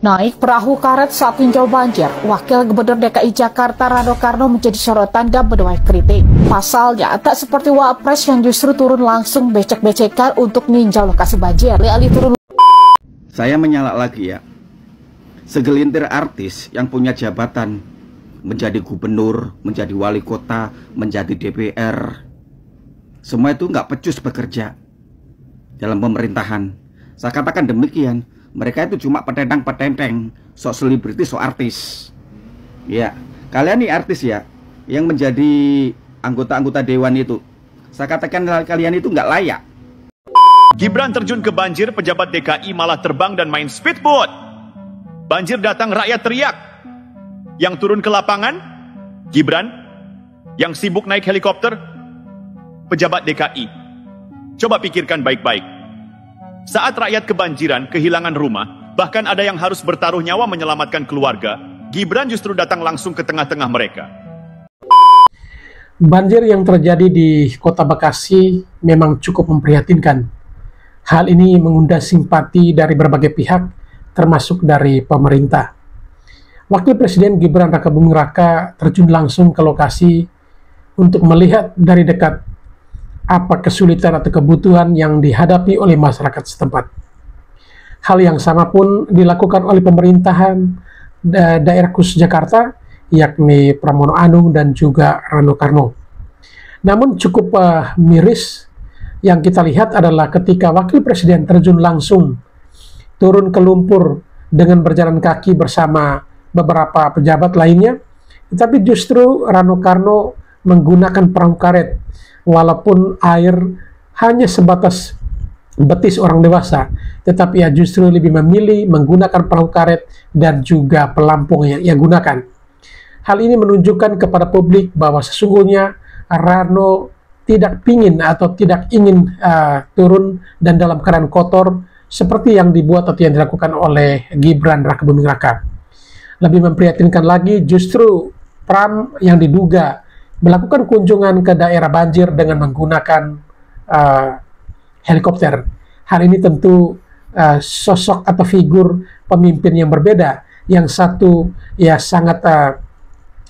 Naik perahu karet saat tinjau banjir, Wakil Gubernur DKI Jakarta Rano Karno menjadi sorotan dan menuai kritik. Pasalnya, tak seperti Wapres yang justru turun langsung becek-becekan untuk ninjau lokasi banjir. Alih-alih turun. Saya menyala lagi ya, segelintir artis yang punya jabatan menjadi gubernur, menjadi wali kota, menjadi DPR, semua itu nggak becus bekerja dalam pemerintahan. Saya katakan demikian. Mereka itu cuma petentang-petenteng, sok selebriti, sok artis. Ya, kalian nih artis ya, yang menjadi anggota-anggota dewan itu. Saya katakan kalian itu nggak layak. Gibran terjun ke banjir, pejabat DKI malah terbang dan main speedboat. Banjir datang, rakyat teriak. Yang turun ke lapangan, Gibran. Yang sibuk naik helikopter, pejabat DKI. Coba pikirkan baik-baik. Saat rakyat kebanjiran, kehilangan rumah, bahkan ada yang harus bertaruh nyawa menyelamatkan keluarga, Gibran justru datang langsung ke tengah-tengah mereka. Banjir yang terjadi di Kota Bekasi memang cukup memprihatinkan. Hal ini mengundang simpati dari berbagai pihak, termasuk dari pemerintah. Wakil Presiden Gibran Rakabuming Raka terjun langsung ke lokasi untuk melihat dari dekat apa kesulitan atau kebutuhan yang dihadapi oleh masyarakat setempat. Hal yang sama pun dilakukan oleh pemerintahan daerah khusus Jakarta, yakni Pramono Anung dan juga Rano Karno. Namun cukup miris yang kita lihat adalah ketika Wakil Presiden terjun langsung turun ke lumpur dengan berjalan kaki bersama beberapa pejabat lainnya, tetapi justru Rano Karno menggunakan perahu karet. Walaupun air hanya sebatas betis orang dewasa, tetapi ia justru lebih memilih menggunakan perahu karet dan juga pelampung yang ia gunakan. Hal ini menunjukkan kepada publik bahwa sesungguhnya Rano tidak ingin turun dan dalam keadaan kotor seperti yang dibuat atau yang dilakukan oleh Gibran Rakabuming Raka. Lebih memprihatinkan lagi, justru pram yang diduga melakukan kunjungan ke daerah banjir dengan menggunakan helikopter. Hal ini tentu sosok atau figur pemimpin yang berbeda. Yang satu ya sangat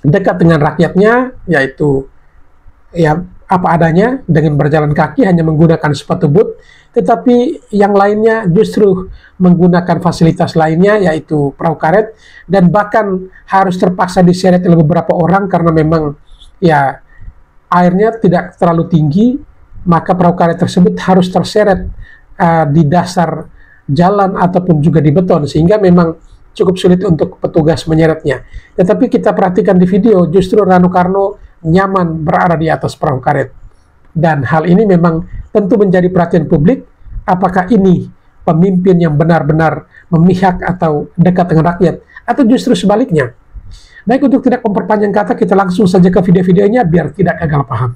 dekat dengan rakyatnya, yaitu ya apa adanya dengan berjalan kaki hanya menggunakan sepatu boot, tetapi yang lainnya justru menggunakan fasilitas lainnya yaitu perahu karet, dan bahkan harus terpaksa diseret oleh beberapa orang karena memang ya airnya tidak terlalu tinggi, maka perahu karet tersebut harus terseret di dasar jalan ataupun juga di beton, sehingga memang cukup sulit untuk petugas menyeretnya. Tetapi kita perhatikan di video, justru Rano Karno nyaman berada di atas perahu karet. Dan hal ini memang tentu menjadi perhatian publik, apakah ini pemimpin yang benar-benar memihak atau dekat dengan rakyat, atau justru sebaliknya. Baik, untuk tidak memperpanjang kata, kita langsung saja ke video-videonya biar tidak gagal paham.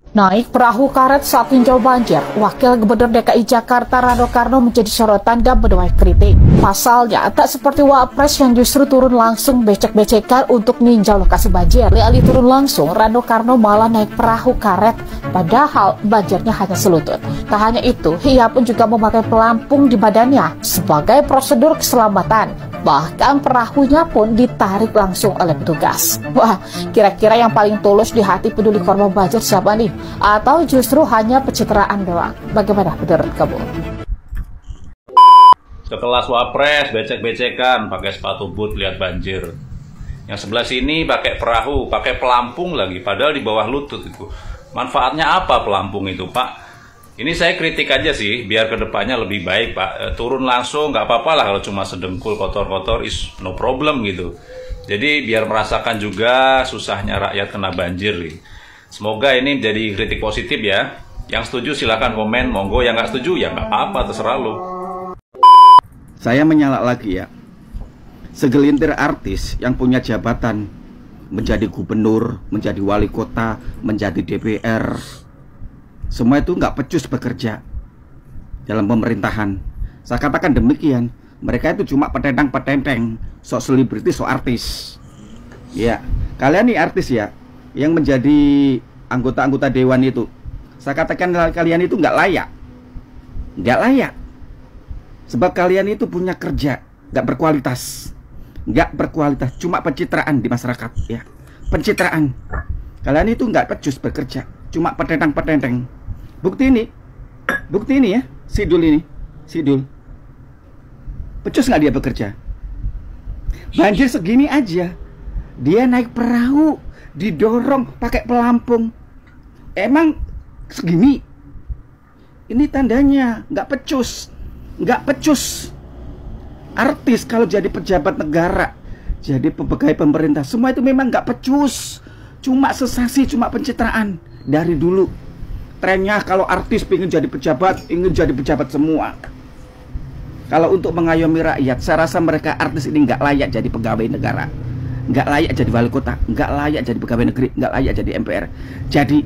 Naik perahu karet saat tinjau banjir, Wakil Gubernur DKI Jakarta Rano Karno menjadi sorotan dan menuai kritik. Pasalnya, tak seperti Wapres yang justru turun langsung becek-becekan untuk ninjau lokasi banjir. Alih-alih turun langsung, Rano Karno malah naik perahu karet, padahal banjirnya hanya selutut. Tak hanya itu, ia pun juga memakai pelampung di badannya sebagai prosedur keselamatan. Bahkan perahunya pun ditarik langsung oleh petugas. Wah, kira-kira yang paling tulus di hati peduli korban banjir siapa nih? Atau justru hanya pencitraan doang? Bagaimana menurut kamu? Sekelas Wapres becek-becekan pakai sepatu boot lihat banjir. Yang sebelah sini pakai perahu, pakai pelampung lagi, padahal di bawah lutut itu. Manfaatnya apa pelampung itu, Pak? Ini saya kritik aja sih, biar kedepannya lebih baik, Pak. Turun langsung, nggak apa-apa lah kalau cuma sedengkul kotor-kotor, is no problem gitu. Jadi biar merasakan juga susahnya rakyat kena banjir. Semoga ini jadi kritik positif ya. Yang setuju silahkan komen, monggo. Yang nggak setuju ya nggak apa-apa, terserah lo. Saya menyala lagi ya, segelintir artis yang punya jabatan menjadi gubernur, menjadi wali kota, menjadi DPR, semua itu nggak becus bekerja dalam pemerintahan. Saya katakan demikian. Mereka itu cuma petentang-petenteng, sok selebriti, sok artis. Ya, kalian nih artis ya, yang menjadi anggota-anggota dewan itu. Saya katakan kalian itu nggak layak. Nggak layak. Sebab kalian itu punya kerja nggak berkualitas. Nggak berkualitas, cuma pencitraan di masyarakat ya. Pencitraan. Kalian itu nggak becus bekerja, cuma petentang-petenteng. Bukti ini ya, Sidul ini. Sidul. Becus nggak dia bekerja? Banjir segini aja, dia naik perahu, didorong pakai pelampung. Emang segini? Ini tandanya nggak becus, nggak becus. Artis kalau jadi pejabat negara, jadi pegawai pemerintah, semua itu memang nggak becus. Cuma sensasi, cuma pencitraan dari dulu. Trennya kalau artis ingin jadi pejabat semua. Kalau untuk mengayomi rakyat, saya rasa mereka artis ini nggak layak jadi pegawai negara, nggak layak jadi wali kota, nggak layak jadi pegawai negeri, nggak layak jadi MPR. Jadi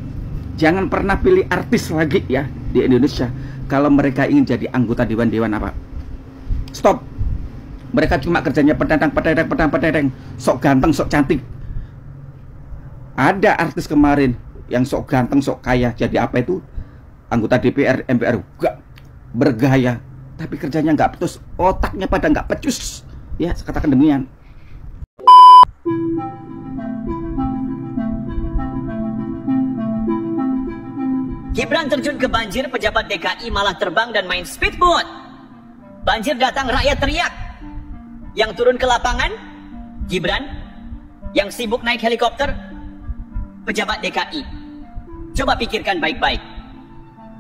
jangan pernah pilih artis lagi ya di Indonesia. Kalau mereka ingin jadi anggota dewan apa? Stop. Mereka cuma kerjanya petentang, sok ganteng, sok cantik. Ada artis kemarin yang sok ganteng, sok kaya, jadi apa itu? Anggota DPR, MPR, gak bergaya, tapi kerjanya nggak becus, otaknya pada nggak becus. Ya, saya katakan demikian. Gibran terjun ke banjir, pejabat DKI malah terbang dan main speedboat. Banjir datang, rakyat teriak. Yang turun ke lapangan, Gibran. Yang sibuk naik helikopter, pejabat DKI. Coba pikirkan baik-baik.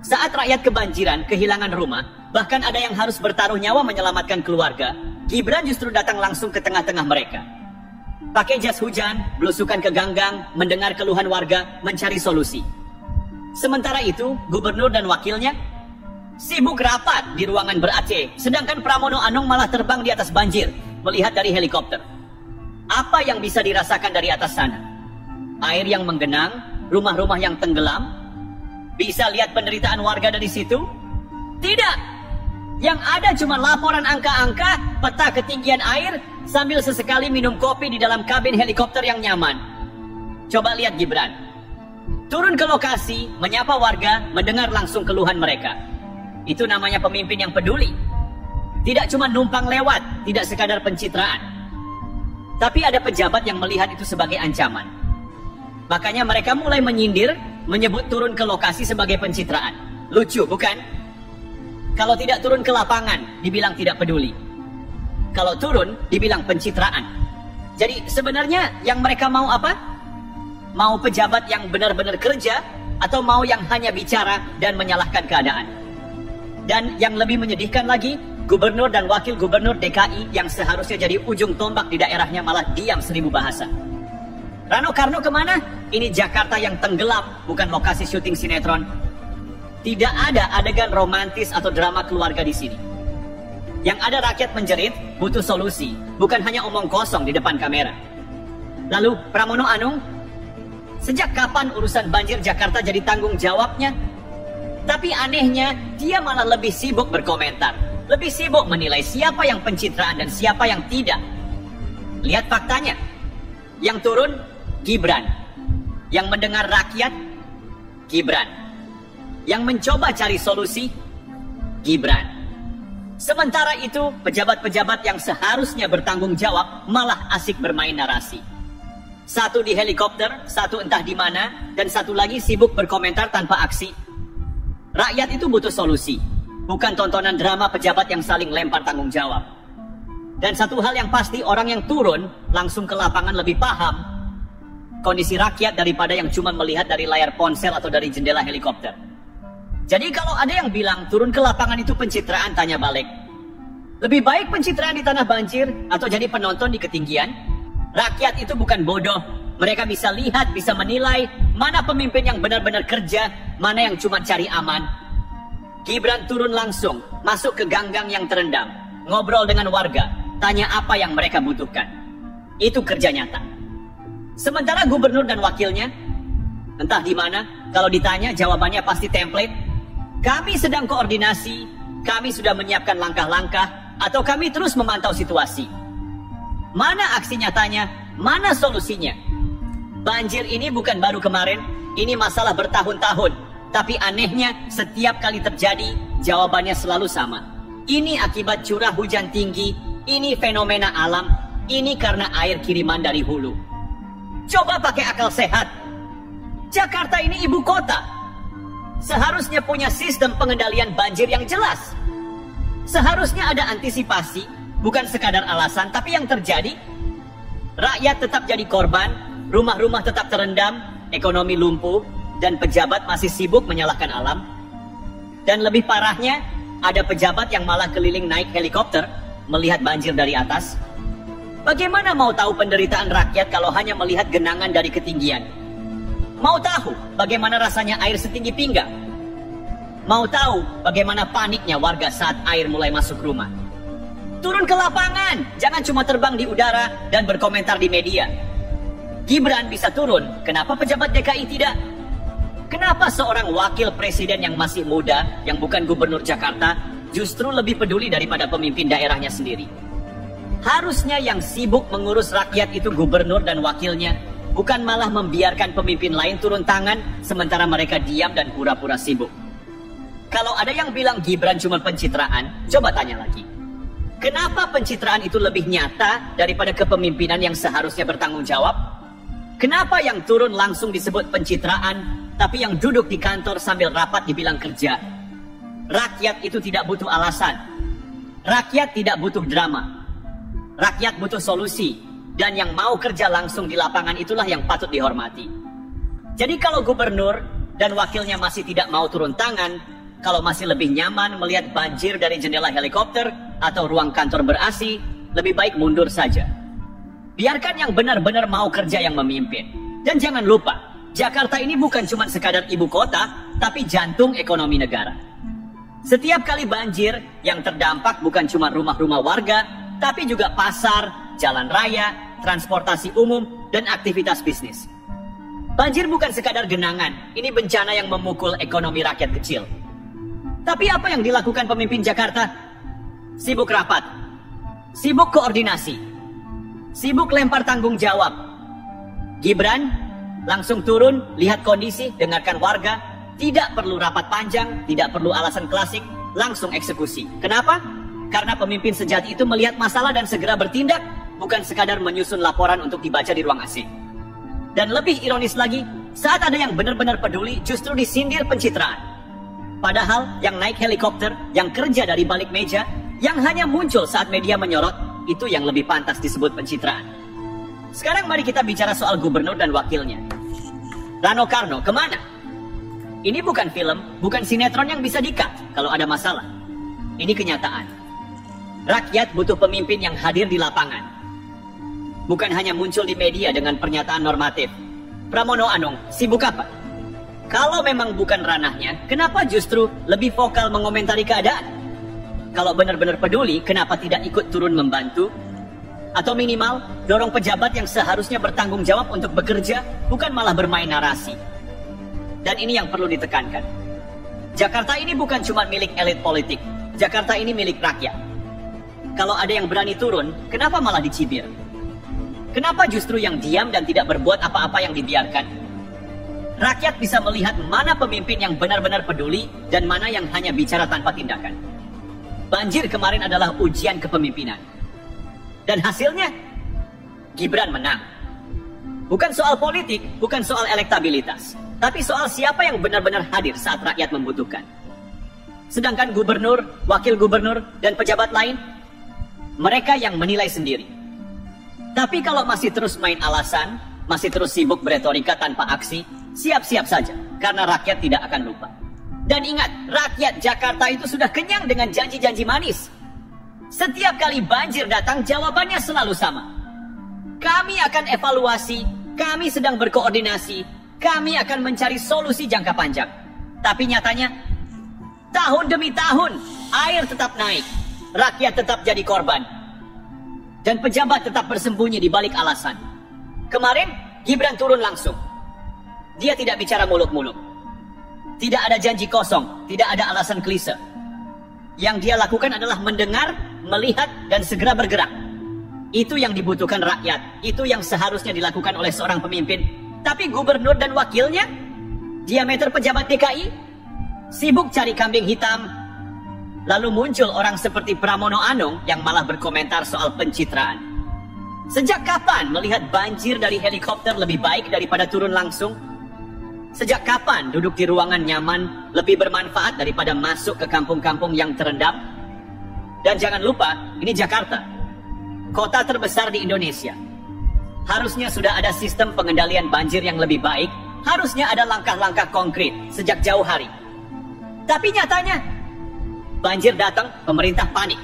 Saat rakyat kebanjiran, kehilangan rumah, bahkan ada yang harus bertaruh nyawa menyelamatkan keluarga, Gibran justru datang langsung ke tengah-tengah mereka. Pakai jas hujan, belusukan ke ganggang, mendengar keluhan warga, mencari solusi. Sementara itu, gubernur dan wakilnya sibuk rapat di ruangan ber-AC, sedangkan Pramono Anung malah terbang di atas banjir, melihat dari helikopter. Apa yang bisa dirasakan dari atas sana? Air yang menggenang, rumah-rumah yang tenggelam. Bisa lihat penderitaan warga dari situ? Tidak. Yang ada cuma laporan angka-angka, peta ketinggian air, sambil sesekali minum kopi di dalam kabin helikopter yang nyaman. Coba lihat Gibran. Turun ke lokasi, menyapa warga, mendengar langsung keluhan mereka. Itu namanya pemimpin yang peduli. Tidak cuma numpang lewat, tidak sekadar pencitraan. Tapi ada pejabat yang melihat itu sebagai ancaman. Makanya mereka mulai menyindir, menyebut turun ke lokasi sebagai pencitraan. Lucu, bukan? Kalau tidak turun ke lapangan, dibilang tidak peduli. Kalau turun, dibilang pencitraan. Jadi sebenarnya yang mereka mau apa? Mau pejabat yang benar-benar kerja, atau mau yang hanya bicara dan menyalahkan keadaan? Dan yang lebih menyedihkan lagi, gubernur dan wakil gubernur DKI yang seharusnya jadi ujung tombak di daerahnya malah diam 1000 bahasa. Rano Karno kemana? Ini Jakarta yang tenggelam, bukan lokasi syuting sinetron. Tidak ada adegan romantis atau drama keluarga di sini. Yang ada rakyat menjerit, butuh solusi, bukan hanya omong kosong di depan kamera. Lalu Pramono Anung, sejak kapan urusan banjir Jakarta jadi tanggung jawabnya? Tapi anehnya, dia malah lebih sibuk berkomentar, lebih sibuk menilai siapa yang pencitraan dan siapa yang tidak. Lihat faktanya. Yang turun, Gibran. Yang mendengar rakyat, Gibran. Yang mencoba cari solusi, Gibran. Sementara itu, pejabat-pejabat yang seharusnya bertanggung jawab malah asik bermain narasi. Satu di helikopter, satu entah di mana, dan satu lagi sibuk berkomentar tanpa aksi. Rakyat itu butuh solusi, bukan tontonan drama pejabat yang saling lempar tanggung jawab. Dan satu hal yang pasti, orang yang turun langsung ke lapangan lebih paham kondisi rakyat daripada yang cuma melihat dari layar ponsel atau dari jendela helikopter. Jadi kalau ada yang bilang turun ke lapangan itu pencitraan, tanya balik. Lebih baik pencitraan di tanah banjir atau jadi penonton di ketinggian? Rakyat itu bukan bodoh. Mereka bisa lihat, bisa menilai mana pemimpin yang benar-benar kerja, mana yang cuma cari aman. Gibran turun langsung, masuk ke ganggang yang terendam, ngobrol dengan warga, tanya apa yang mereka butuhkan. Itu kerja nyata. Sementara gubernur dan wakilnya, entah di mana, kalau ditanya jawabannya pasti template. Kami sedang koordinasi, kami sudah menyiapkan langkah-langkah, atau kami terus memantau situasi. Mana aksi nyatanya, mana solusinya? Banjir ini bukan baru kemarin, ini masalah bertahun-tahun. Tapi anehnya, setiap kali terjadi, jawabannya selalu sama. Ini akibat curah hujan tinggi, ini fenomena alam, ini karena air kiriman dari hulu. Coba pakai akal sehat. Jakarta ini ibu kota. Seharusnya punya sistem pengendalian banjir yang jelas. Seharusnya ada antisipasi, bukan sekadar alasan, tapi yang terjadi, rakyat tetap jadi korban, rumah-rumah tetap terendam, ekonomi lumpuh, dan pejabat masih sibuk menyalahkan alam. Dan lebih parahnya, ada pejabat yang malah keliling naik helikopter melihat banjir dari atas. Bagaimana mau tahu penderitaan rakyat kalau hanya melihat genangan dari ketinggian? Mau tahu bagaimana rasanya air setinggi pinggang? Mau tahu bagaimana paniknya warga saat air mulai masuk rumah? Turun ke lapangan, jangan cuma terbang di udara dan berkomentar di media. Gibran bisa turun, kenapa pejabat DKI tidak? Kenapa seorang wakil presiden yang masih muda, yang bukan gubernur Jakarta, justru lebih peduli daripada pemimpin daerahnya sendiri? Harusnya yang sibuk mengurus rakyat itu gubernur dan wakilnya, bukan malah membiarkan pemimpin lain turun tangan, sementara mereka diam dan pura-pura sibuk. Kalau ada yang bilang Gibran cuma pencitraan, coba tanya lagi. Kenapa pencitraan itu lebih nyata daripada kepemimpinan yang seharusnya bertanggung jawab? Kenapa yang turun langsung disebut pencitraan, tapi yang duduk di kantor sambil rapat dibilang kerja? Rakyat itu tidak butuh alasan. Rakyat tidak butuh drama. Rakyat butuh solusi. Dan yang mau kerja langsung di lapangan itulah yang patut dihormati. Jadi kalau gubernur dan wakilnya masih tidak mau turun tangan, kalau masih lebih nyaman melihat banjir dari jendela helikopter atau ruang kantor ber-AC, lebih baik mundur saja. Biarkan yang benar-benar mau kerja yang memimpin. Dan jangan lupa, Jakarta ini bukan cuma sekadar ibu kota, tapi jantung ekonomi negara. Setiap kali banjir, yang terdampak bukan cuma rumah-rumah warga, tapi juga pasar, jalan raya, transportasi umum, dan aktivitas bisnis. Banjir bukan sekadar genangan, ini bencana yang memukul ekonomi rakyat kecil. Tapi apa yang dilakukan pemimpin Jakarta? Sibuk rapat, sibuk koordinasi, sibuk lempar tanggung jawab. Gibran langsung turun, lihat kondisi, dengarkan warga, tidak perlu rapat panjang, tidak perlu alasan klasik, langsung eksekusi. Kenapa? Karena pemimpin sejati itu melihat masalah dan segera bertindak, bukan sekadar menyusun laporan untuk dibaca di ruang AC. Dan lebih ironis lagi, saat ada yang benar-benar peduli, justru disindir pencitraan. Padahal yang naik helikopter, yang kerja dari balik meja, yang hanya muncul saat media menyorot, itu yang lebih pantas disebut pencitraan. Sekarang mari kita bicara soal gubernur dan wakilnya. Rano Karno, kemana? Ini bukan film, bukan sinetron yang bisa di-cut kalau ada masalah. Ini kenyataan. Rakyat butuh pemimpin yang hadir di lapangan. Bukan hanya muncul di media dengan pernyataan normatif. Pramono Anung, sibuk apa? Kalau memang bukan ranahnya, kenapa justru lebih vokal mengomentari keadaan? Kalau benar-benar peduli, kenapa tidak ikut turun membantu? Atau minimal, dorong pejabat yang seharusnya bertanggung jawab untuk bekerja, bukan malah bermain narasi. Dan ini yang perlu ditekankan. Jakarta ini bukan cuma milik elit politik. Jakarta ini milik rakyat. Kalau ada yang berani turun, kenapa malah dicibir? Kenapa justru yang diam dan tidak berbuat apa-apa yang dibiarkan? Rakyat bisa melihat mana pemimpin yang benar-benar peduli dan mana yang hanya bicara tanpa tindakan. Banjir kemarin adalah ujian kepemimpinan. Dan hasilnya, Gibran menang. Bukan soal politik, bukan soal elektabilitas, tapi soal siapa yang benar-benar hadir saat rakyat membutuhkan. Sedangkan gubernur, wakil gubernur, dan pejabat lain, mereka yang menilai sendiri. Tapi kalau masih terus main alasan, masih terus sibuk beretorika tanpa aksi, siap-siap saja, karena rakyat tidak akan lupa. Dan ingat, rakyat Jakarta itu sudah kenyang dengan janji-janji manis. Setiap kali banjir datang, jawabannya selalu sama. Kami akan evaluasi, kami sedang berkoordinasi, kami akan mencari solusi jangka panjang. Tapi nyatanya, tahun demi tahun, air tetap naik. Rakyat tetap jadi korban. Dan pejabat tetap bersembunyi di balik alasan. Kemarin, Gibran turun langsung. Dia tidak bicara muluk-muluk. Tidak ada janji kosong, tidak ada alasan klise. Yang dia lakukan adalah mendengar, melihat, dan segera bergerak. Itu yang dibutuhkan rakyat. Itu yang seharusnya dilakukan oleh seorang pemimpin. Tapi gubernur dan wakilnya, diameter pejabat DKI, sibuk cari kambing hitam. Lalu muncul orang seperti Pramono Anung yang malah berkomentar soal pencitraan. Sejak kapan melihat banjir dari helikopter lebih baik daripada turun langsung? Sejak kapan duduk di ruangan nyaman lebih bermanfaat daripada masuk ke kampung-kampung yang terendam? Dan jangan lupa, ini Jakarta, kota terbesar di Indonesia. Harusnya sudah ada sistem pengendalian banjir yang lebih baik. Harusnya ada langkah-langkah konkret sejak jauh hari. Tapi nyatanya, banjir datang, pemerintah panik.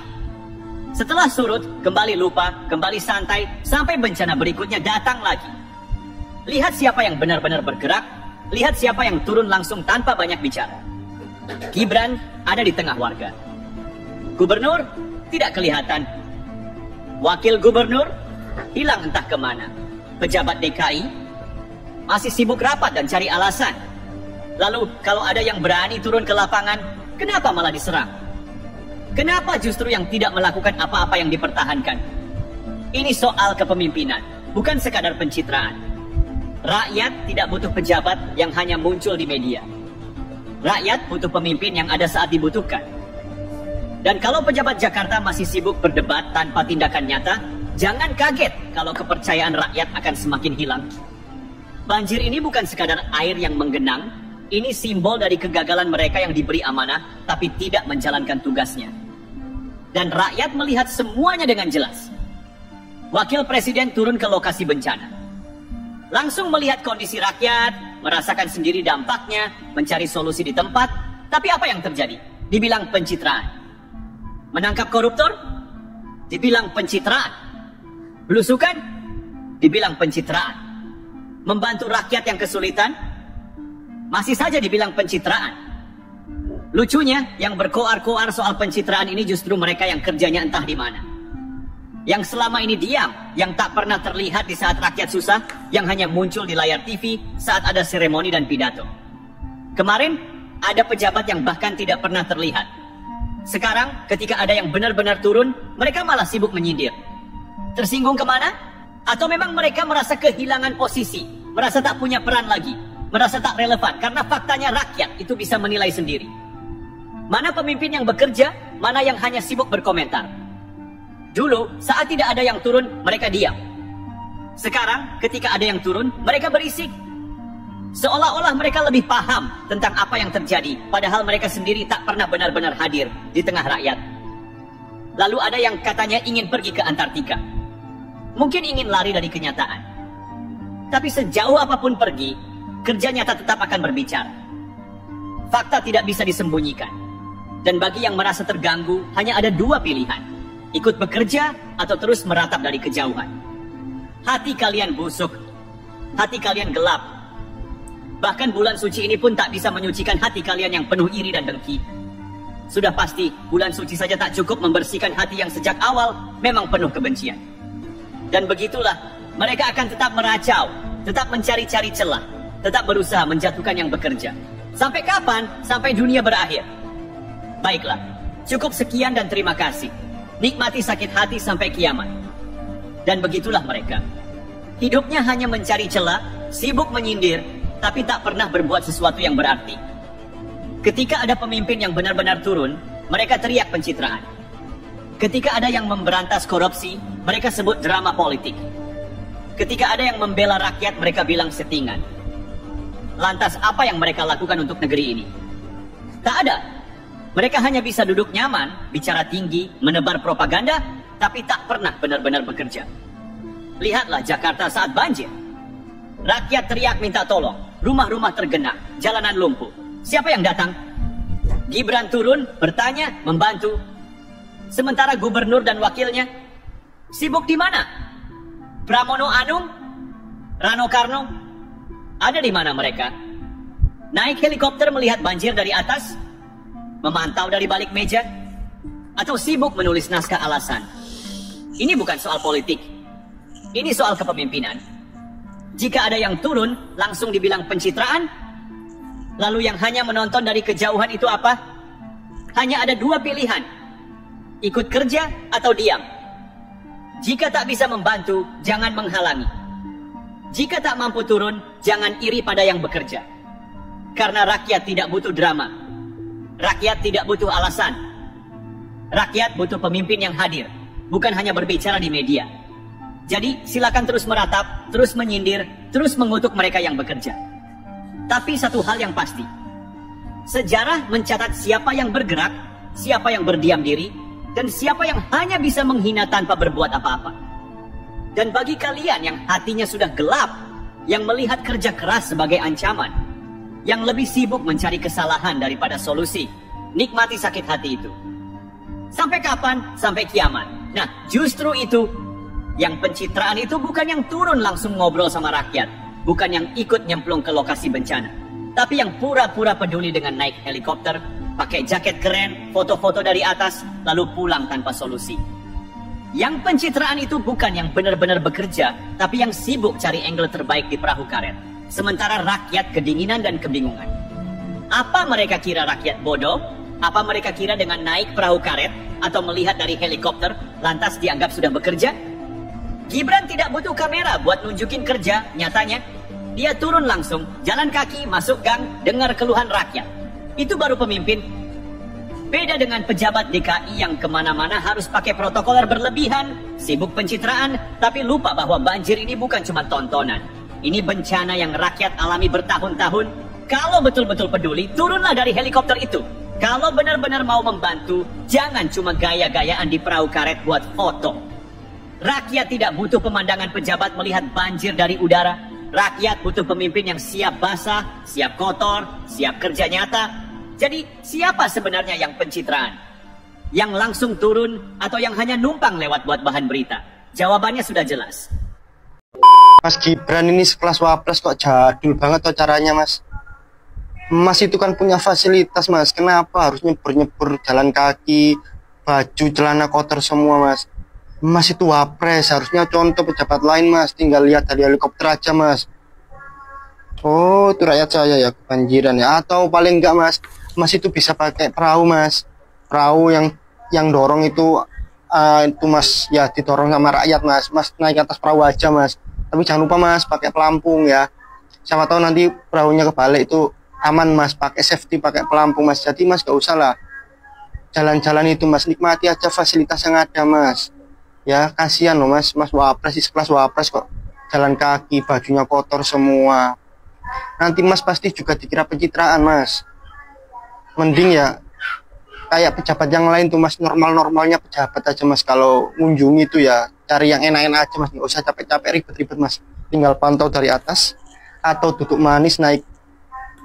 Setelah surut, kembali lupa, kembali santai, sampai bencana berikutnya datang lagi. Lihat siapa yang benar-benar bergerak, lihat siapa yang turun langsung tanpa banyak bicara. Gibran ada di tengah warga. Gubernur tidak kelihatan. Wakil gubernur hilang entah kemana. Pejabat DKI masih sibuk rapat dan cari alasan. Lalu kalau ada yang berani turun ke lapangan, kenapa malah diserang? Kenapa justru yang tidak melakukan apa-apa yang dipertahankan? Ini soal kepemimpinan, bukan sekadar pencitraan. Rakyat tidak butuh pejabat yang hanya muncul di media. Rakyat butuh pemimpin yang ada saat dibutuhkan. Dan kalau pejabat Jakarta masih sibuk berdebat tanpa tindakan nyata, jangan kaget kalau kepercayaan rakyat akan semakin hilang. Banjir ini bukan sekadar air yang menggenang, ini simbol dari kegagalan mereka yang diberi amanah tapi tidak menjalankan tugasnya. Dan rakyat melihat semuanya dengan jelas. Wakil Presiden turun ke lokasi bencana. Langsung melihat kondisi rakyat, merasakan sendiri dampaknya, mencari solusi di tempat. Tapi apa yang terjadi? Dibilang pencitraan. Menangkap koruptor? Dibilang pencitraan. Belusukan? Dibilang pencitraan. Membantu rakyat yang kesulitan? Masih saja dibilang pencitraan. Lucunya, yang berkoar-koar soal pencitraan ini justru mereka yang kerjanya entah di mana. Yang selama ini diam, yang tak pernah terlihat di saat rakyat susah, yang hanya muncul di layar TV saat ada seremoni dan pidato. Kemarin, ada pejabat yang bahkan tidak pernah terlihat. Sekarang, ketika ada yang benar-benar turun, mereka malah sibuk menyindir. Tersinggung kemana? Atau memang mereka merasa kehilangan posisi, merasa tak punya peran lagi, merasa tak relevan, karena faktanya rakyat itu bisa menilai sendiri. Mana pemimpin yang bekerja, mana yang hanya sibuk berkomentar. Dulu, saat tidak ada yang turun, mereka diam. Sekarang, ketika ada yang turun, mereka berisik. Seolah-olah mereka lebih paham tentang apa yang terjadi, padahal mereka sendiri tak pernah benar-benar hadir di tengah rakyat. Lalu ada yang katanya ingin pergi ke Antartika. Mungkin ingin lari dari kenyataan. Tapi sejauh apapun pergi, kerja nyata tetap akan berbicara. Fakta tidak bisa disembunyikan. Dan bagi yang merasa terganggu, hanya ada dua pilihan. Ikut bekerja atau terus meratap dari kejauhan. Hati kalian busuk. Hati kalian gelap. Bahkan bulan suci ini pun tak bisa menyucikan hati kalian yang penuh iri dan dengki. Sudah pasti, bulan suci saja tak cukup membersihkan hati yang sejak awal memang penuh kebencian. Dan begitulah, mereka akan tetap meracau, tetap mencari-cari celah, tetap berusaha menjatuhkan yang bekerja. Sampai kapan? Sampai dunia berakhir. Baiklah, cukup sekian dan terima kasih. Nikmati sakit hati sampai kiamat. Dan begitulah mereka. Hidupnya hanya mencari celah, sibuk menyindir, tapi tak pernah berbuat sesuatu yang berarti. Ketika ada pemimpin yang benar-benar turun, mereka teriak pencitraan. Ketika ada yang memberantas korupsi, mereka sebut drama politik. Ketika ada yang membela rakyat, mereka bilang settingan. Lantas apa yang mereka lakukan untuk negeri ini? Tak ada. Mereka hanya bisa duduk nyaman, bicara tinggi, menebar propaganda, tapi tak pernah benar-benar bekerja. Lihatlah Jakarta saat banjir. Rakyat teriak minta tolong, rumah-rumah tergenang, jalanan lumpuh. Siapa yang datang? Gibran turun, bertanya, membantu. Sementara gubernur dan wakilnya sibuk di mana? Pramono Anung? Rano Karno? Ada di mana mereka? Naik helikopter melihat banjir dari atas? Memantau dari balik meja? Atau sibuk menulis naskah alasan? Ini bukan soal politik. Ini soal kepemimpinan. Jika ada yang turun, langsung dibilang pencitraan. Lalu yang hanya menonton dari kejauhan itu apa? Hanya ada dua pilihan. Ikut kerja atau diam. Jika tak bisa membantu, jangan menghalangi. Jika tak mampu turun, jangan iri pada yang bekerja. Karena rakyat tidak butuh drama. Rakyat tidak butuh alasan. Rakyat butuh pemimpin yang hadir, bukan hanya berbicara di media. Jadi silakan terus meratap, terus menyindir, terus mengutuk mereka yang bekerja. Tapi satu hal yang pasti, sejarah mencatat siapa yang bergerak, siapa yang berdiam diri, dan siapa yang hanya bisa menghina tanpa berbuat apa-apa. Dan bagi kalian yang hatinya sudah gelap, yang melihat kerja keras sebagai ancaman, yang lebih sibuk mencari kesalahan daripada solusi, nikmati sakit hati itu. Sampai kapan? Sampai kiamat. Nah, justru itu, yang pencitraan itu bukan yang turun langsung ngobrol sama rakyat, bukan yang ikut nyemplung ke lokasi bencana, tapi yang pura-pura peduli dengan naik helikopter, pakai jaket keren, foto-foto dari atas, lalu pulang tanpa solusi. Yang pencitraan itu bukan yang benar-benar bekerja, tapi yang sibuk cari angle terbaik di perahu karet. Sementara rakyat kedinginan dan kebingungan. Apa mereka kira rakyat bodoh? Apa mereka kira dengan naik perahu karet atau melihat dari helikopter lantas dianggap sudah bekerja? Gibran tidak butuh kamera buat nunjukin kerja. Nyatanya, dia turun langsung, jalan kaki, masuk gang, dengar keluhan rakyat. Itu baru pemimpin. Beda dengan pejabat DKI yang kemana-mana harus pakai protokoler berlebihan, sibuk pencitraan, tapi lupa bahwa banjir ini bukan cuma tontonan. Ini bencana yang rakyat alami bertahun-tahun. Kalau betul-betul peduli, turunlah dari helikopter itu. Kalau benar-benar mau membantu, jangan cuma gaya-gayaan di perahu karet buat foto. Rakyat tidak butuh pemandangan pejabat melihat banjir dari udara. Rakyat butuh pemimpin yang siap basah, siap kotor, siap kerja nyata. Jadi, siapa sebenarnya yang pencitraan? Yang langsung turun atau yang hanya numpang lewat buat bahan berita? Jawabannya sudah jelas. Mas Gibran ini sekelas Wapres kok jadul banget tuh caranya, Mas. Mas itu kan punya fasilitas, Mas. Kenapa harus nyebur-nyebur jalan kaki, baju, celana kotor semua, Mas? Mas itu Wapres, harusnya contoh pejabat lain, Mas. Tinggal lihat dari helikopter aja, Mas. Oh, itu rakyat saya ya kebanjiran ya. Atau paling enggak, Mas, Mas itu bisa pakai perahu, Mas. Perahu yang dorong itu Mas, ya didorong sama rakyat, Mas. Mas naik atas perahu aja, Mas. Tapi jangan lupa, Mas, pakai pelampung ya. Siapa tahu nanti perahunya kebalik itu aman, Mas. Pakai safety, pakai pelampung, Mas. Jadi Mas gak usah lah jalan-jalan itu, Mas. Nikmati aja fasilitas yang ada, Mas. Ya, kasihan loh, Mas. Mas Wapres, sekelas Wapres kok jalan kaki, bajunya kotor semua. Nanti Mas pasti juga dikira pencitraan, Mas. Mending ya kayak pejabat yang lain tuh, Mas. Normal-normalnya pejabat aja, Mas. Kalau ngunjungi itu ya cari yang enak-enak aja, Mas. Nggak usah capek-capek ribet-ribet, Mas. Tinggal pantau dari atas atau duduk manis naik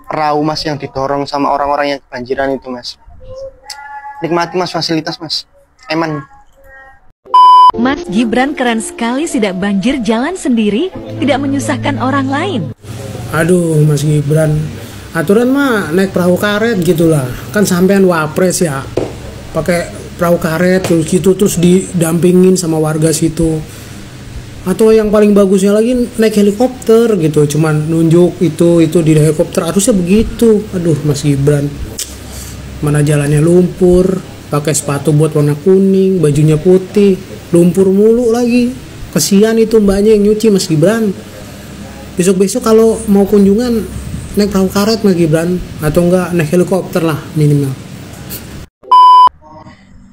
perahu, Mas, yang didorong sama orang-orang yang kebanjiran itu, Mas. Nikmati, Mas, fasilitas, Mas. Eman. Mas Gibran keren sekali, tidak banjir jalan sendiri, tidak menyusahkan orang lain. Aduh, Mas Gibran, aturan mah naik perahu karet gitulah. Kan sampean Wapres ya, pakai perahu karet terus gitu, terus didampingin sama warga situ. Atau yang paling bagusnya lagi naik helikopter gitu, cuman nunjuk itu di helikopter, harusnya begitu. Aduh, Mas Gibran, mana jalannya lumpur, pakai sepatu buat warna kuning, bajunya putih, lumpur mulu lagi. Kesian itu mbaknya yang nyuci, Mas Gibran. Besok-besok kalau mau kunjungan naik perahu karet, Mas Gibran, atau enggak naik helikopter lah minimal.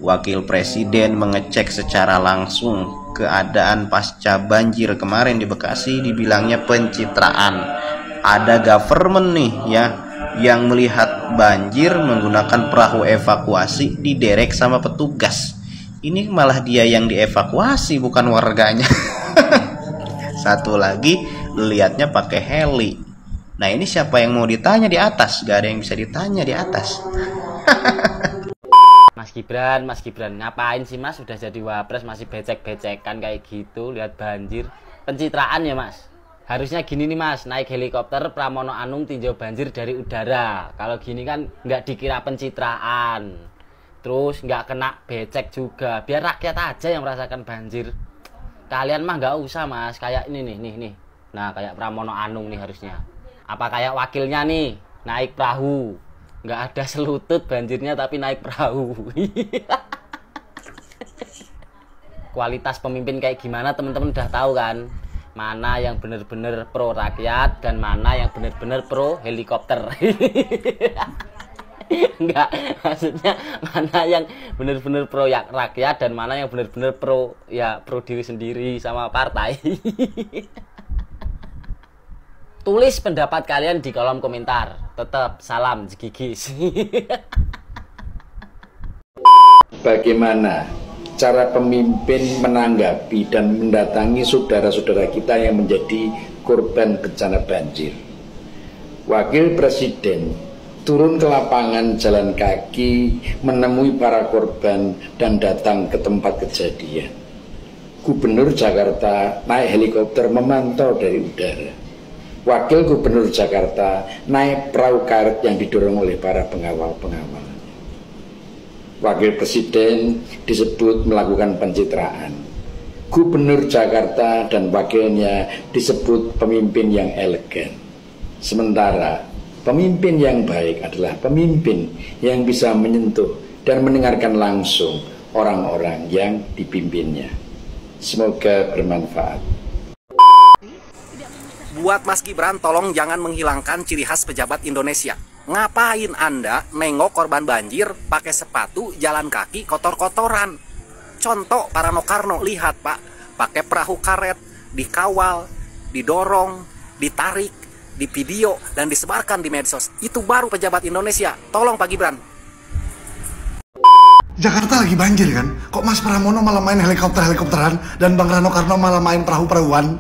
Wakil Presiden mengecek secara langsung keadaan pasca banjir kemarin di Bekasi, dibilangnya pencitraan. Ada government nih ya yang melihat banjir menggunakan perahu evakuasi, diderek sama petugas. Ini malah dia yang dievakuasi, bukan warganya. Satu lagi lihatnya pakai heli. Nah, ini siapa yang mau ditanya di atas? Gak ada yang bisa ditanya di atas. Mas Gibran, ngapain sih, Mas? Sudah jadi Wapres masih becek-becekan kayak gitu, lihat banjir. Pencitraan ya, Mas? Harusnya gini nih, Mas, naik helikopter Pramono Anung tinjau banjir dari udara. Kalau gini kan nggak dikira pencitraan, terus nggak kena becek juga. Biar rakyat aja yang merasakan banjir. Kalian mah nggak usah, Mas, kayak ini nih. Nah, kayak Pramono Anung nih harusnya. Apa kayak wakilnya nih, naik perahu. Nggak ada selutut banjirnya tapi naik perahu. Kualitas pemimpin kayak gimana teman-teman udah tahu kan. mana yang benar-benar pro rakyat dan mana yang benar-benar pro helikopter. Enggak, maksudnya mana yang benar-benar pro rakyat dan mana yang benar-benar pro diri sendiri sama partai. Tulis pendapat kalian di kolom komentar. Tetap salam Jigigis. Bagaimana cara pemimpin menanggapi dan mendatangi saudara-saudara kita yang menjadi korban bencana banjir? Wakil Presiden turun ke lapangan jalan kaki menemui para korban dan datang ke tempat kejadian. Gubernur Jakarta naik helikopter memantau dari udara. Wakil Gubernur Jakarta naik perahu karet yang didorong oleh para pengawal-pengawal. Wakil Presiden disebut melakukan pencitraan. Gubernur Jakarta dan wakilnya disebut pemimpin yang elegan. Sementara pemimpin yang baik adalah pemimpin yang bisa menyentuh dan mendengarkan langsung orang-orang yang dipimpinnya. Semoga bermanfaat. Buat Mas Gibran, tolong jangan menghilangkan ciri khas pejabat Indonesia. Ngapain Anda nengok korban banjir pakai sepatu, jalan kaki, kotor-kotoran? Contoh para Nokarno, lihat Pak, pakai perahu karet, dikawal, didorong, ditarik, di video, dan disebarkan di medsos. Itu baru pejabat Indonesia. Tolong Pak Gibran. Jakarta lagi banjir kan? Kok Mas Pramono malah main helikopter-helikopteran dan Bang Rano Karno malah main perahu-perahuan?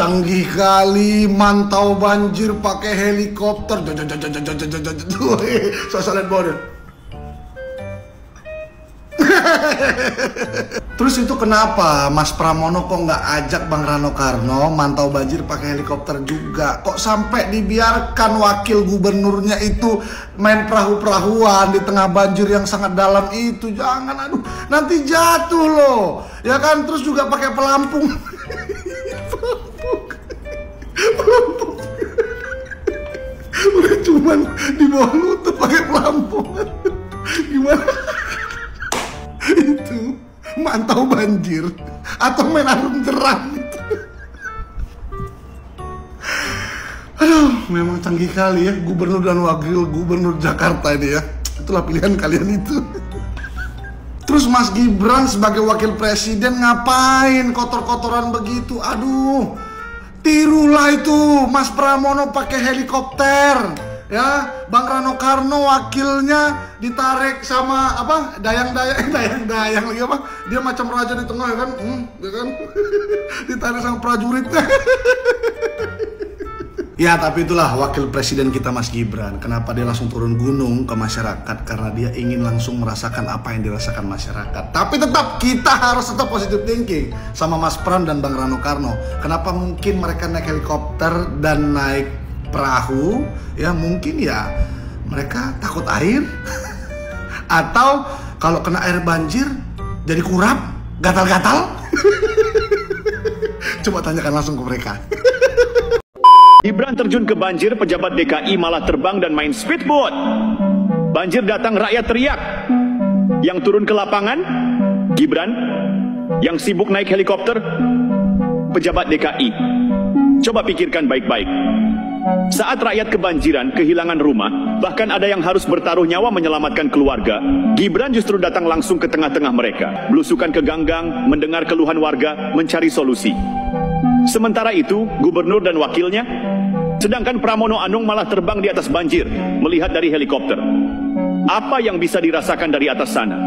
Canggih kali mantau banjir pakai helikopter. Sosial border. Terus itu kenapa Mas Pramono kok nggak ajak Bang Rano Karno mantau banjir pakai helikopter juga? Kok sampai dibiarkan wakil gubernurnya itu main perahu-perahuan di tengah banjir yang sangat dalam itu? Jangan, aduh, nanti jatuh loh, ya kan? Terus juga pakai pelampung. Pelampung. Udah cuman di bawah lutut pakai pelampung. Gimana? Itu mantau banjir atau main arum jeram itu. Aduh, memang canggih kali ya gubernur dan wakil gubernur Jakarta ini ya. Itulah pilihan kalian itu. Terus Mas Gibran sebagai wakil presiden ngapain kotor-kotoran begitu? Aduh, tirulah itu Mas Pramono pakai helikopter. Ya, Bang Rano Karno wakilnya ditarik sama apa? Dayang-dayang lagi apa? Dia macam raja di tengah ya kan? Ya kan? Ditarik sama prajuritnya. Ya, tapi itulah wakil presiden kita Mas Gibran. Kenapa dia langsung turun gunung ke masyarakat? Karena dia ingin langsung merasakan apa yang dirasakan masyarakat. Tapi tetap kita harus tetap positive thinking sama Mas Pram dan Bang Rano Karno. Kenapa mungkin mereka naik helikopter dan naik perahu? Ya mungkin ya mereka takut air. Atau kalau kena air banjir jadi kurap, gatal-gatal. Coba tanyakan langsung ke mereka. Gibran terjun ke banjir, pejabat DKI malah terbang dan main speedboat. Banjir datang, rakyat teriak. Yang turun ke lapangan, Gibran. Yang sibuk naik helikopter, pejabat DKI. Coba pikirkan baik-baik. Saat rakyat kebanjiran, kehilangan rumah, bahkan ada yang harus bertaruh nyawa menyelamatkan keluarga, Gibran justru datang langsung ke tengah-tengah mereka, belusukan ke ganggang, mendengar keluhan warga, mencari solusi. Sementara itu, gubernur dan wakilnya, sedangkan Pramono Anung malah terbang di atas banjir, melihat dari helikopter. Apa yang bisa dirasakan dari atas sana?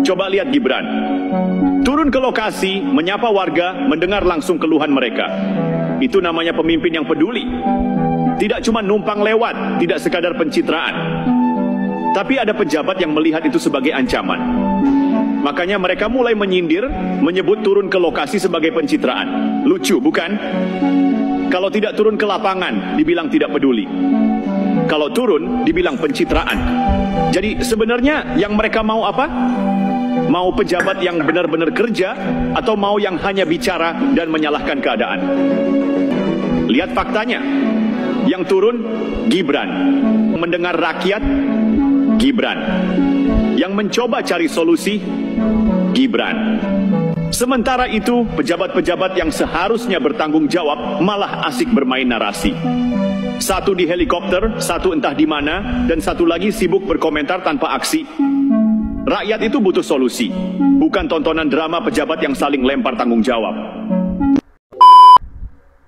Coba lihat Gibran. Turun ke lokasi, menyapa warga, mendengar langsung keluhan mereka. Itu namanya pemimpin yang peduli. Tidak cuma numpang lewat, tidak sekadar pencitraan. Tapi ada pejabat yang melihat itu sebagai ancaman. Makanya mereka mulai menyindir, menyebut turun ke lokasi sebagai pencitraan. Lucu, bukan? Kalau tidak turun ke lapangan, dibilang tidak peduli. Kalau turun, dibilang pencitraan. Jadi sebenarnya yang mereka mau apa? Mau pejabat yang benar-benar kerja, atau mau yang hanya bicara dan menyalahkan keadaan? Lihat faktanya. Yang turun, Gibran. Mendengar rakyat, Gibran. Yang mencoba cari solusi, Gibran. Sementara itu, pejabat-pejabat yang seharusnya bertanggung jawab malah asik bermain narasi. Satu di helikopter, satu entah di mana, dan satu lagi sibuk berkomentar tanpa aksi. Rakyat itu butuh solusi, bukan tontonan drama pejabat yang saling lempar tanggung jawab.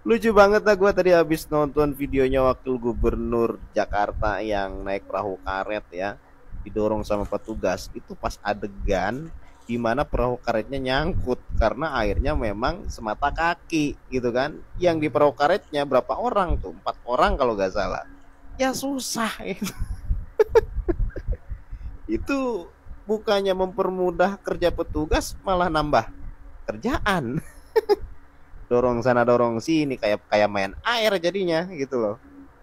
Lucu banget lah, gue tadi habis nonton videonya Wakil Gubernur Jakarta yang naik perahu karet ya, didorong sama petugas. Itu pas adegan di mana perahu karetnya nyangkut karena airnya memang semata kaki gitu kan. Yang di perahu karetnya berapa orang tuh? 4 orang kalau gak salah. Ya susah itu. Itu bukannya mempermudah kerja petugas, malah nambah kerjaan. Dorong sana dorong sini kayak main air jadinya gitu loh.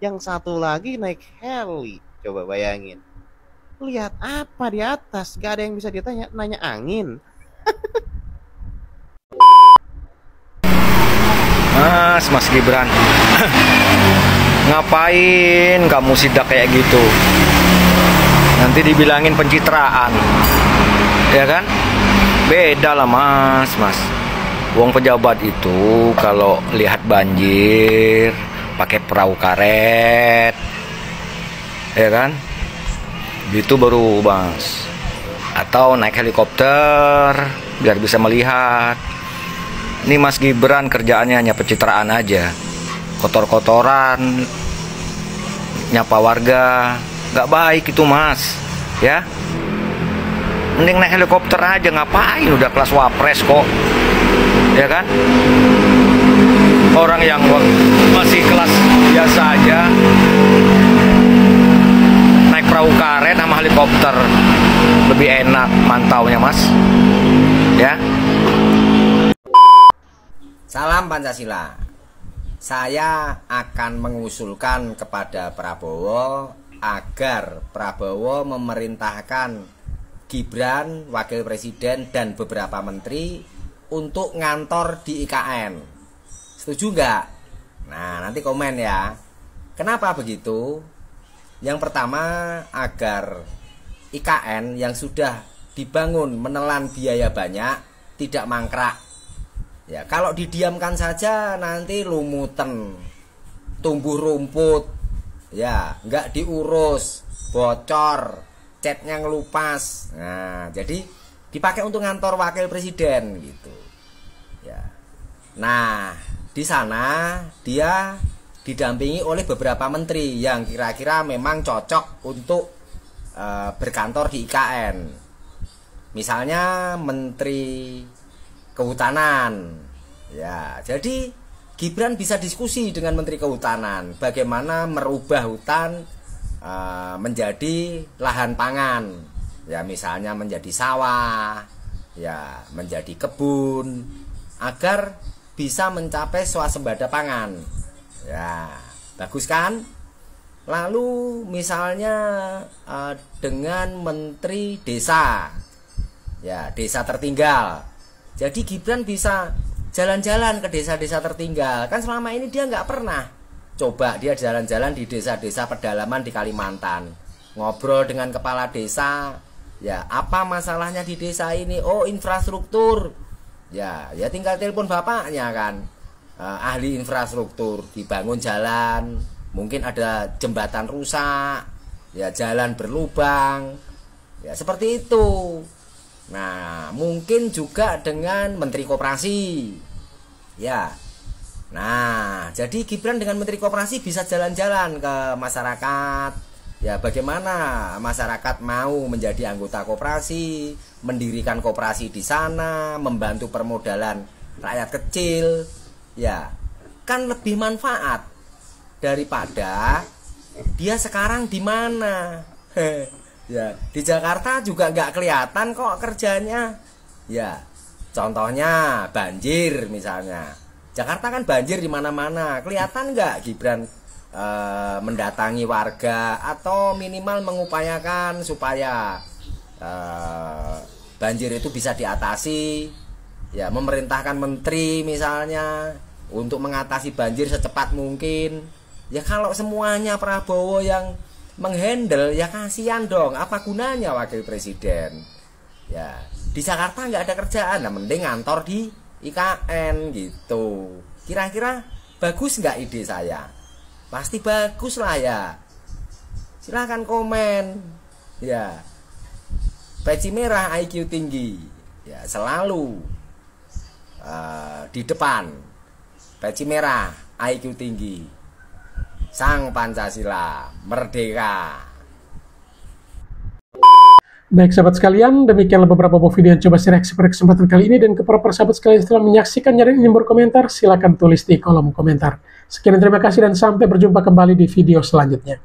Yang satu lagi naik heli, coba bayangin. Lihat apa di atas, gak ada yang bisa ditanya, nanya angin. Mas Gibran, ngapain kamu sidak kayak gitu? Nanti dibilangin pencitraan, ya kan? Beda lah mas. Wong pejabat itu kalau lihat banjir pakai perahu karet, ya kan? Itu baru mas. Atau naik helikopter biar bisa melihat. Ini Mas Gibran kerjaannya hanya pencitraan aja, kotor-kotoran, nyapa warga, nggak baik itu mas, ya. Mending naik helikopter aja, ngapain, udah kelas wapres kok, ya kan? Orang yang masih kelas biasa aja naik perahu karet sama helikopter lebih enak mantaunya mas, ya. Salam Pancasila. Saya akan mengusulkan kepada Prabowo agar Prabowo memerintahkan Gibran, Wakil Presiden, dan beberapa menteri untuk ngantor di IKN. Setuju nggak? Nah, nanti komen ya. Kenapa begitu? Yang pertama, agar IKN yang sudah dibangun menelan biaya banyak tidak mangkrak. Ya, kalau didiamkan saja nanti lumutan, tumbuh rumput, ya, nggak diurus, bocor, catnya ngelupas. Nah, jadi dipakai untuk ngantor wakil presiden gitu. Ya. Nah, di sana dia didampingi oleh beberapa menteri yang kira-kira memang cocok untuk berkantor di IKN. Misalnya Menteri Kehutanan. Ya, jadi Gibran bisa diskusi dengan Menteri Kehutanan bagaimana merubah hutan menjadi lahan pangan. Ya, misalnya menjadi sawah, ya, menjadi kebun agar bisa mencapai swasembada pangan. Ya, bagus kan? Lalu misalnya dengan Menteri Desa. Ya, desa tertinggal. Jadi Gibran bisa jalan-jalan ke desa-desa tertinggal. Kan selama ini dia nggak pernah. Coba dia jalan-jalan di desa-desa pedalaman di Kalimantan. Ngobrol dengan kepala desa. Ya, apa masalahnya di desa ini? Oh, infrastruktur. Ya tinggal telepon bapaknya kan. Ahli infrastruktur, dibangun jalan. Mungkin ada jembatan rusak. Ya, jalan berlubang. Ya, seperti itu. Nah, mungkin juga dengan Menteri Koperasi. Ya. Nah, jadi Gibran dengan Menteri Koperasi bisa jalan-jalan ke masyarakat. Ya, bagaimana masyarakat mau menjadi anggota koperasi, mendirikan koperasi di sana, membantu permodalan rakyat kecil. Ya. kan lebih manfaat daripada dia sekarang di mana. Ya, di Jakarta juga nggak kelihatan kok kerjanya. Ya, contohnya banjir misalnya. Jakarta kan banjir di mana-mana. Kelihatan nggak Gibran mendatangi warga atau minimal mengupayakan supaya banjir itu bisa diatasi? Ya, memerintahkan menteri misalnya untuk mengatasi banjir secepat mungkin. Ya kalau semuanya Prabowo yang menghandle, ya kasihan dong. Apa gunanya wakil presiden? Ya, di Jakarta nggak ada kerjaan, nah mending ngantor di IKN gitu. Kira-kira bagus nggak ide saya? Pasti bagus lah ya. Silahkan komen. Ya, peci merah IQ tinggi. Ya, selalu di depan. Peci merah IQ tinggi. Sang Pancasila merdeka. Baik sahabat sekalian, demikianlah beberapa video yang coba saya reaksi pada kesempatan kali ini, dan kepada para sahabat sekalian setelah menyaksikannya dan ingin berkomentar, silakan tulis di kolom komentar. Sekian, terima kasih dan sampai berjumpa kembali di video selanjutnya.